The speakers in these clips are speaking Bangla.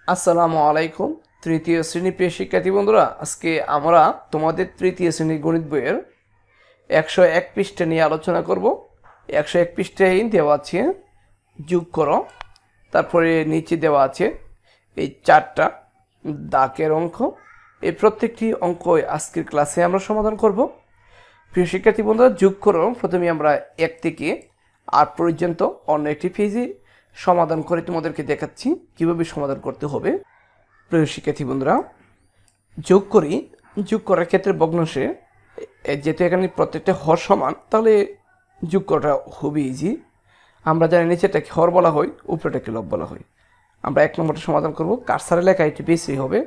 আসসালামু আলাইকুম তৃতীয় শ্রেণী প্রিয় শিক্ষার্থী বন্ধুরা, আজকে আমরা তোমাদের তৃতীয় শ্রেণীর গণিত বইয়ের 101 পৃষ্ঠা নিয়ে আলোচনা করব। 101 পৃষ্ঠায় দেওয়া আছে যোগ করো, তারপরে নিচে দেওয়া আছে এই 4টা দাগের অঙ্ক। এই প্রত্যেকটি অঙ্ক আজকের ক্লাসে আমরা সমাধান করব। প্রিয় শিক্ষার্থী বন্ধুরা, যোগ করো প্রথমে আমরা 1 থেকে 8 পর্যন্ত অন্য একটি পেজে সমাধান করে তোমাদেরকে দেখাচ্ছি কিভাবে সমাধান করতে হবে। প্রিয় শিক্ষার্থী বন্ধুরা, যোগ করার ক্ষেত্রে ভগ্নাংশে যেহেতু এখানে প্রত্যেকটা হর সমান, তাহলে যোগ করাটা খুবই ইজি। আমরা জানি নিচেটাকে হর বলা হয়, উপরেটাকে লব বলা হয়। আমরা 1 নম্বরটা সমাধান করব। কার্সারে লেখা একটু বেশি হবে,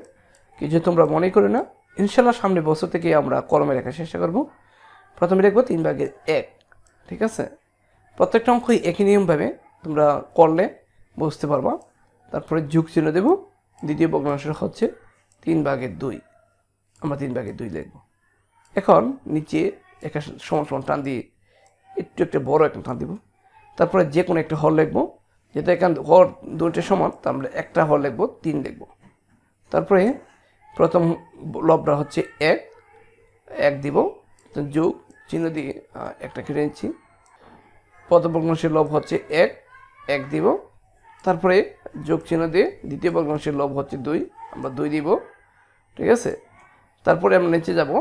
কিছু তোমরা মনে করে না। ইনশাল্লাহ সামনে বছর থেকে আমরা কলমে লেখার চেষ্টা করব। প্রথমে লিখবো 3/1, ঠিক আছে। প্রত্যেকটা অঙ্কই একই নিয়মভাবে তোমরা করলে বুঝতে পারবা। তারপরে যোগ চিহ্ন দেব। দ্বিতীয় ভগ্নাংশ হচ্ছে 3/2, আমরা 3/2 লিখব। এখন নিচে একটা সমান সমান টান দিয়ে একটু একটা বড় একটা টান দিব। তারপরে যে কোনো একটা হর লিখবো, যেটা এখান হর দুটো সমান, তার আমরা একটা হর লিখবো, 3 লিখব। তারপরে প্রথম লবটা হচ্ছে 1 দিব, যোগ চিহ্ন দিয়ে একটা কেটে নিচ্ছি। প্রথম ভগ্নাংশের লব হচ্ছে 1 দিব। তারপরে যোগ চিহ্ন দিয়ে দ্বিতীয় ভগ্নাংশের লব হচ্ছে 2, আমরা 2 দিব, ঠিক আছে। তারপরে আমরা নিচে যাব।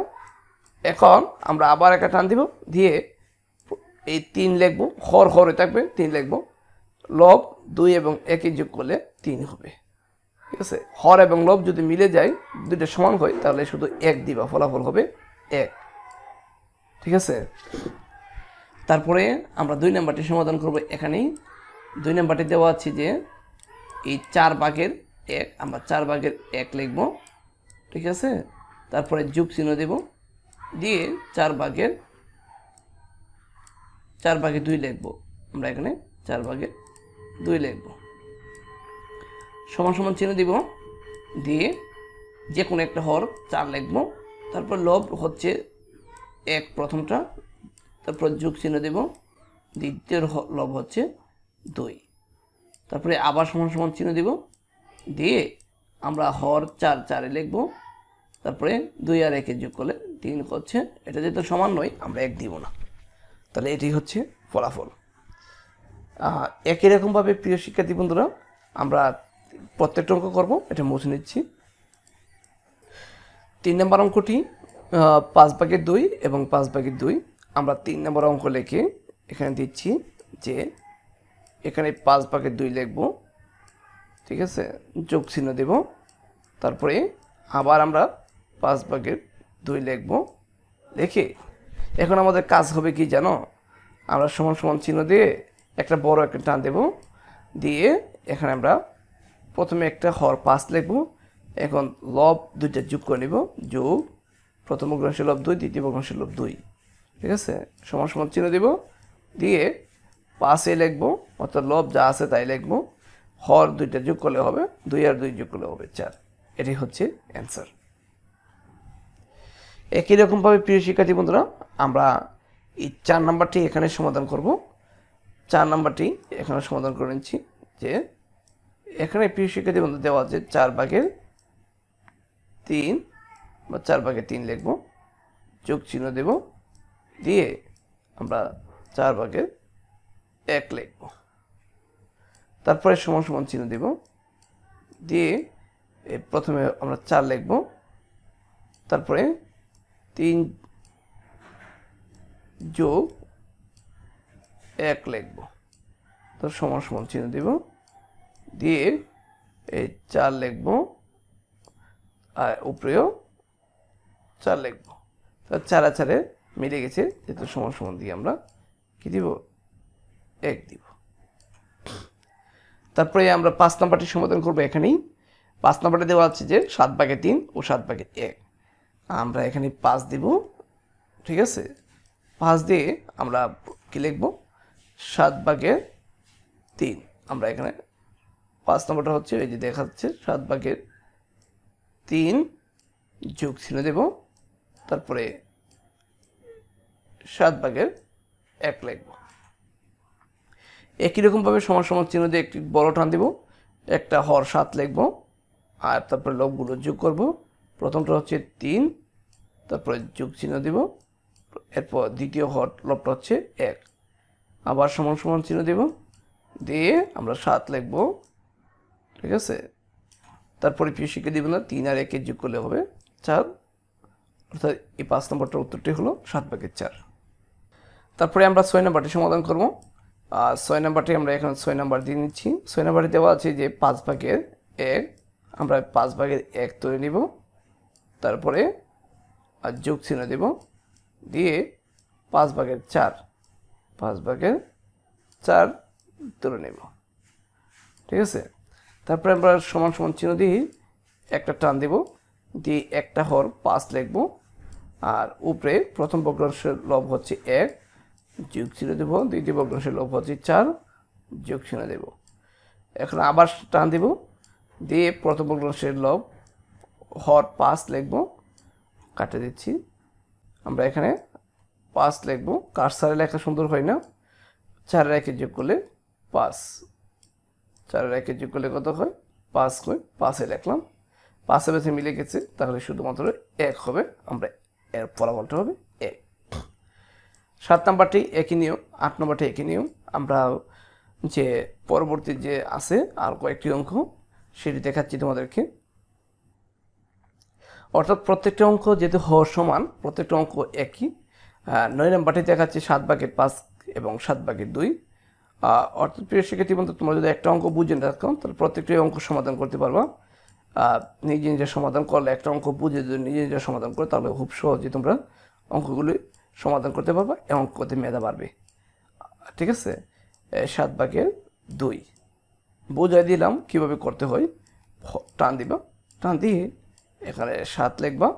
এখন আমরা আবার একটা টান দিব, দিয়ে এই 3 লিখব। হরে থাকবে 3 লিখব। লব 2 এবং 1 যোগ করলে 3 হবে, ঠিক আছে। হর এবং লব যদি মিলে যায়, দুটো সমান হয়, তাহলে শুধু 1 দিবা, ফলাফল হবে 1, ঠিক আছে। তারপরে আমরা 2 নাম্বারটি সমাধান করব। এখানেই 2 নাম্বারটি দেওয়া আছে যে এই 4/1, আমরা 4/1 লিখব, ঠিক আছে। তারপরে যোগ চিহ্ন দেব, দিয়ে 4/2 লিখব। আমরা এখানে 4/2 লিখব। সমান সমান চিহ্ন দিব, দিয়ে যে কোনো একটা হর 4 লিখব। তারপর লব হচ্ছে 1 প্রথমটা, তারপর যোগ চিহ্ন দেব, দ্বিতীয় লব হচ্ছে 2। তারপরে আবার সমান সমান চিহ্ন দিব, দিয়ে আমরা হর 4 লিখব। তারপরে 2 আর 1 যোগ করলে 3 হচ্ছে। এটা যেহেতু সমান নয়, আমরা 1 দিব না, তাহলে এটি হচ্ছে ফলাফল। একই রকমভাবে প্রিয় শিক্ষার্থী বন্ধুরা, আমরা প্রত্যেকটা অঙ্ক করব। এটা মুছে নিচ্ছি। 3 নম্বর অঙ্কটি 5/2 এবং 5/2। আমরা 3 নম্বর অঙ্ক লিখে এখানে দিচ্ছি যে এখানে 5/2 লিখব, ঠিক আছে। যোগ চিহ্ন দেব। তারপরে আবার আমরা 5/2 লিখব। লিখে এখন আমাদের কাজ হবে কি জানো, আমরা সমান সমান চিহ্ন দিয়ে একটা বড় একটা টান দেব, দিয়ে এখানে আমরা প্রথমে একটা হর 5 লিখব। এখন লব 2টা যোগ করে নিব, যোগ প্রথম ভগ্নাংশের লব 2, দ্বিতীয় ভগ্নাংশের লব 2, ঠিক আছে। সমান সমান চিহ্ন দেব, দিয়ে 5 লিখব, অর্থাৎ লব যা আছে তাই লিখব। হর 2টা যোগ করলে হবে 2 আর 2 যোগ করলে হবে 4। এটি হচ্ছে অ্যান্সার। একই রকমভাবে প্রিয় শিক্ষার্থী বন্ধুরা, আমরা এই 4 নাম্বারটি এখানে সমাধান করব। 4 নাম্বারটি এখানে সমাধান করে নিচ্ছি। যে এখানে প্রিয় শিক্ষার্থী বন্ধু দেওয়া আছে 4/3 বা 4/3 লিখব। যোগ চিহ্ন দেব, দিয়ে আমরা 4/1 লিখব। তারপরে সমান সমান চিহ্ন দেব, দিয়ে প্রথমে আমরা 4 লিখব। তারপরে 3 যোগ 1 লিখব। তো সমান সমান চিহ্ন দেব, দিয়ে এই 4 লিখব, আর উপরেও 4 লিখব। তো 4 আর 4 মিলে গেছে, যেহেতু সমান সমান দিয়ে আমরা কি দিব, 1 দিব। তারপরে আমরা 5 নাম্বারটি সমাধান করব। এখানেই 5 নাম্বারটা দেওয়া আছে যে 7/3 ও 7/1। আমরা এখানে 5 দিব, ঠিক আছে। 5 দিয়ে আমরা কি লিখব, 7/3। আমরা এখানে 5 নম্বরটা হচ্ছে এই যে দেখা যাচ্ছে 7/3, যোগ চিহ্ন দেব। তারপরে 7/1 লিখব। একই রকমভাবে সমান সমান চিহ্ন দিয়ে একটি বড় টান দেব, একটা হর 7 লিখব। আর তারপরে লবগুলো যোগ করব। প্রথমটা হচ্ছে 3, তারপরে যোগ চিহ্ন দিব, এরপর দ্বিতীয় লবটা হচ্ছে 1, আবার সমান সমান চিহ্ন দেব, দিয়ে আমরা 7 লিখব। ঠিক আছে, তারপরে প্রিয় শিক্ষার্থীবৃন্দ 3 আর 1 যোগ করলে হবে 4, অর্থাৎ এই 5 নম্বরটার উত্তরটি হলো 7/4। তারপরে আমরা 6 নম্বরটি সমাধান করব। 6 নম্বরটি আমরা এখানে 6 নম্বর দিয়ে নিচ্ছি। 6 নম্বরটি দেওয়া আছে যে 5/1, আমরা 5/1 তুলে নিব, তারপরে আর যোগ চিহ্ন দেব, দিয়ে 5/4 তুলে নেব। ঠিক আছে, তারপরে আমরা সমান সমান চিহ্ন দিয়ে একটা টান দেব, দিয়ে একটা হর 5 লিখব, আর উপরে প্রথম ভগ্নাংশের লব হচ্ছে 1, যোগ চিহ্ন দেব, দ্বিতীয় ভগ্নাংশের লব হচ্ছে 4, যোগ চিহ্ন দেব। এখন আবার টান দেব, দিয়ে প্রথম ভগ্নাংশের লব হর 5 লিখব, কাটে দিচ্ছি। আমরা এখানে 5 লিখব, কারসারে লেখা সুন্দর হয় না, 4 আর 1 যোগ করলে 5, 4 আর 1 যোগ করলে কত হয় 5 হয়, 5 লিখলাম, 5 বেশি মিলে গেছে, তাহলে শুধুমাত্র 1 হবে, আমরা এর ফলাফলটা হবে 1। 7 নম্বরটি একই নিয়ম, 8 নম্বরটি একই নিয়ম। আমরা যে পরবর্তী যে আছে আর কয়েকটি অঙ্ক সেটি দেখাচ্ছি তোমাদেরকে। অর্থাৎ প্রত্যেকটা অঙ্ক যেহেতু হওয়ার সমান, প্রত্যেকটা অঙ্ক একই। 9 নম্বরটি দেখাচ্ছি 7/5 এবং 7/2। অর্থাৎ প্রিয় শিক্ষার্থীবৃন্দ, তোমরা যদি একটা অঙ্ক বুঝে রাখো তাহলে প্রত্যেকটি অঙ্ক সমাধান করতে পারবা। নিজে নিজে সমাধান করলে, একটা অঙ্ক বুঝে যদি নিজে নিজে সমাধান করো তাহলে খুব সহজে তোমরা অঙ্কগুলি সমাধান করতে পারবা এবং অঙ্কতে মেধা বাড়বে। ঠিক আছে, 7/2 বোঝাই দিলাম কিভাবে করতে হয়। টান দিবা, টান দিয়ে এখানে 7 লিখবা,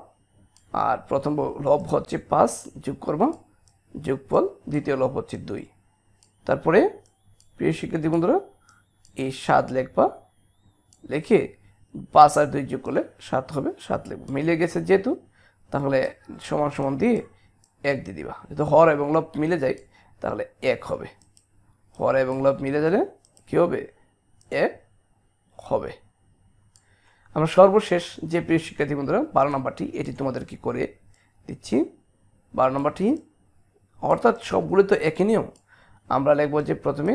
আর প্রথম লব হচ্ছে 5, যোগ করবা, যোগফল, দ্বিতীয় লব হচ্ছে 2। তারপরে প্রিয় শিক্ষার্থী বন্ধুরা এই 7 লিখবা, লিখে 5 আর 2 যোগ করলে 7 হবে, 7 লিখব। মিলে গেছে যেহেতু, তাহলে সমান সমান দিয়ে 1 দিয়ে দিবা। যেহেতু হর এবং লব মিলে যায় তাহলে 1 হবে, হর এবং লব মিলে গেলে কী হবে 1 হবে। আমরা সর্বশেষ যে প্রিয় শিক্ষার্থী বন্ধুরা 12 নম্বরটি, এটি তোমাদেরকে করে দিচ্ছি। 12 নম্বরটি অর্থাৎ সবগুলো তো একই নিয়ম। আমরা লিখব যে প্রথমে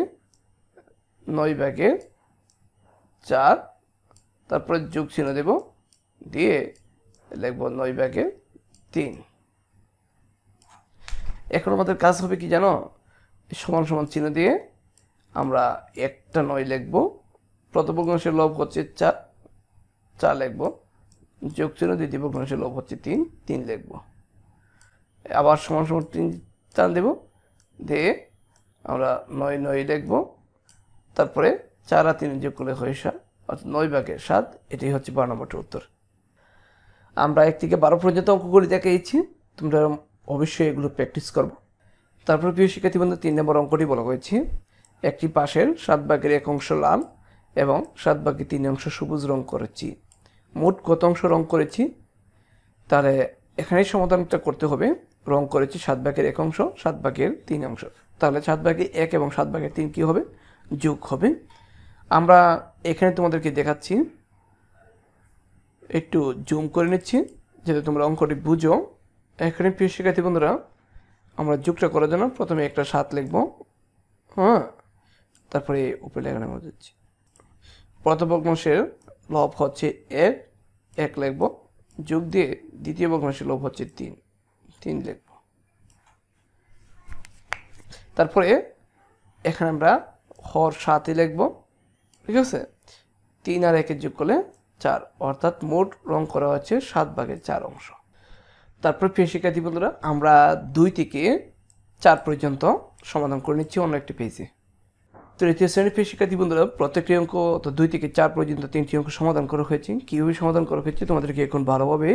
9/4, তারপরে যোগ চিহ্ন দেব, দিয়ে লিখব 9/3। এখন আমাদের কাজ হবে কি জানো, সমান সমান চিহ্ন দিয়ে আমরা একটা 9 লিখব, প্রথম ভগ্নাংশের লব হচ্ছে 4 লিখব, যোগ চিহ্ন, দ্বিতীয় ভগ্নাংশের লব হচ্ছে 3 লিখব, আবার সমান সমান 3 টান দেব, দিয়ে আমরা 9 লিখব, তারপরে 4 আর 3 যোগ করলে হয় 7, অর্থাৎ 9/7। এটাই হচ্ছে 12 নম্বরটির উত্তর। আমরা 1 থেকে 12 পর্যন্ত অঙ্কগুলি দেখিয়েছি, তোমরা অবশ্যই এগুলো প্র্যাকটিস করবো। তারপর প্রিয় শিক্ষার্থী বন্ধু 3 নম্বর অঙ্কটি বলা হয়েছে, একটি পাশের 7/1 অংশ লাল এবং 7/3 অংশ সবুজ রং করেছি, মোট কত অংশ রং করেছি? তাহলে এখানেই সমাধানটা করতে হবে। রং করেছি 7/1 অংশ, 7/3 অংশ, তাহলে 7/1 এবং 7/3 কী হবে? যোগ হবে। আমরা এখানে তোমাদেরকে দেখাচ্ছি, একটু জুম করে নিচ্ছি যাতে তোমরা অঙ্কটি বুঝো। এখানে প্রিয় শিক্ষার্থী বন্ধুরা আমরা যোগটা করার জন্য প্রথমে একটা 7 লিখব, হ্যাঁ, তারপরে উপরে লেখানো বোঝাচ্ছি। প্রথম ভগ্নাংশের লব হচ্ছে 1 লিখব, যোগ দিয়ে দ্বিতীয় ভগ্নাংশের লব হচ্ছে 3 লিখব। তারপরে এখানে আমরা হর 7 লিখব, ঠিক আছে। 3 আর 1 যোগ করলে 4, অর্থাৎ মোট রং করা হচ্ছে 7/4 অংশ। তারপর প্রিয় শিক্ষার্থী বন্ধুরা আমরা 2 থেকে 4 পর্যন্ত সমাধান করে নিচ্ছি অন্য একটি পেজে। তৃতীয় শ্রেণীর প্রিয় শিক্ষার্থী বন্ধুরা প্রত্যেকটি অঙ্ক তো 2 থেকে 4 পর্যন্ত 3টি অঙ্ক সমাধান করা হয়েছে। কীভাবে সমাধান করা হয়েছে তোমাদেরকে এখন ভালোভাবে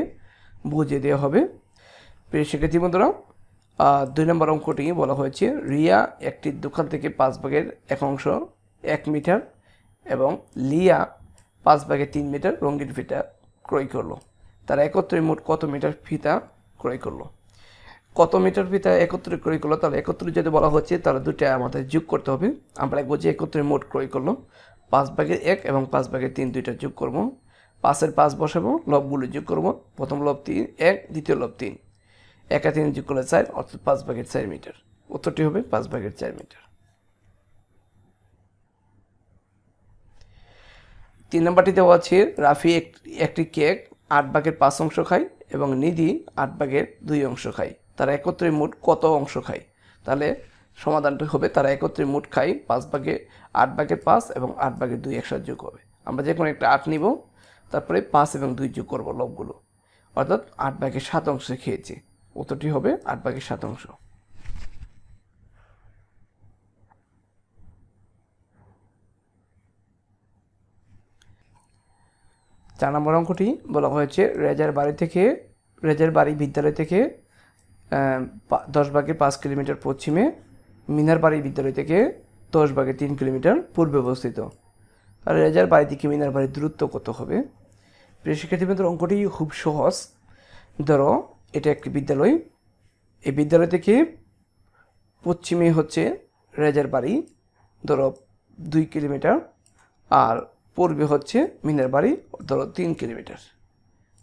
বুঝিয়ে দেওয়া হবে। প্রিয় শিক্ষার্থী বন্ধুরা 2 নম্বর অঙ্কটি বলা হয়েছে, রিয়া একটি দোকান থেকে 5/1 অংশ 1 মিটার এবং লিয়া 5/3 মিটার রঙিন ফিতা ক্রয় করলো। তারা একত্রে মোট কত মিটার ফিতা ক্রয় করলো? কত মিটার ফিতা একত্রে ক্রয় করলো, তাহলে একত্রে যদি বলা হচ্ছে তাহলে দুটো আমাদের যোগ করতে হবে। আমরা লিখব যে একত্রে মোট ক্রয় করলো 5/1 এবং 5/3 দুইটা যোগ করব, 5-এর 5 বসাবো, লবগুলো যোগ করব। প্রথম লব 1, দ্বিতীয় লব 3, 1 আর 3 যোগ করলে 4, অর্থাৎ 5/4 মিটার। উত্তরটি হবে 5/4 মিটার। 3 নম্বরটি দেওয়া আছে রাফি একটি কেক 8/5 অংশ খায় এবং নিধি 8/2 অংশ খায়। তারা একত্রে মোট কত অংশ খায়? তাহলে সমাধানটা হবে তারা একত্রে মোট খায় 8/5 এবং 8/2 একসাথে যোগ হবে। আমরা যে কোনো একটা 8 নিব, তারপরে 5 এবং 2 যোগ করব লবগুলো, অর্থাৎ 8/7 অংশ খেয়েছে। উত্তরটি হবে 8/7 অংশ। 4 নম্বর অঙ্কটি বলা হয়েছে রেজার বাড়ি বিদ্যালয় থেকে 10/5 কিলোমিটার পশ্চিমে, মিনার বাড়ি বিদ্যালয় থেকে 10/3 কিলোমিটার পূর্বে অবস্থিত। আর রেজার বাড়ি থেকে মিনার বাড়ির দূরত্ব কত হবে? প্রিয় শিক্ষার্থীবৃন্দ, অঙ্কটি খুব সহজ। ধরো এটা একটি বিদ্যালয়, এই বিদ্যালয় থেকে পশ্চিমে হচ্ছে রেজার বাড়ি, ধরো 2 কিলোমিটার, আর পূর্বে হচ্ছে মিনার বাড়ি, ধরো 3 কিলোমিটার।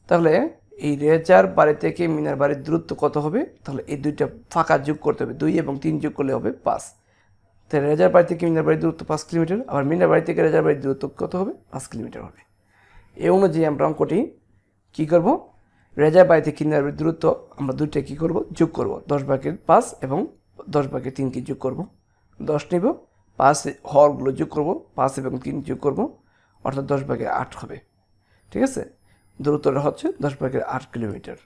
তাহলে এই রেজার বাড়ি থেকে মিনার বাড়ির দূরত্ব কত হবে? তাহলে এই দুইটা ফাঁকা যোগ করতে হবে, 2 এবং 3 যোগ করলে হবে 5। তাহলে রেজার বাড়ি থেকে মিনার বাড়ির দূরত্ব 5 কিলোমিটার, আবার মিনার বাড়ি থেকে রেজার বাড়ির দূরত্ব কত হবে? 5 কিলোমিটার হবে। এই অনুযায়ী আমরা অঙ্কটি কী করব? রেজার বাড়ি থেকে মিনার বাড়ির দূরত্ব আমরা দুইটা কী করব? যোগ করব। 10/5 এবং 10/3কে যোগ করব। 10 নিব, 5 হরগুলো যোগ করব, 5 এবং 3 যোগ করব, অর্থাৎ 10/8 হবে। ঠিক আছে, দূরত্বটা হচ্ছে 10/8 কিলোমিটার।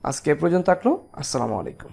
আজকে এ পর্যন্ত থাকলো। আসসালামু আলাইকুম।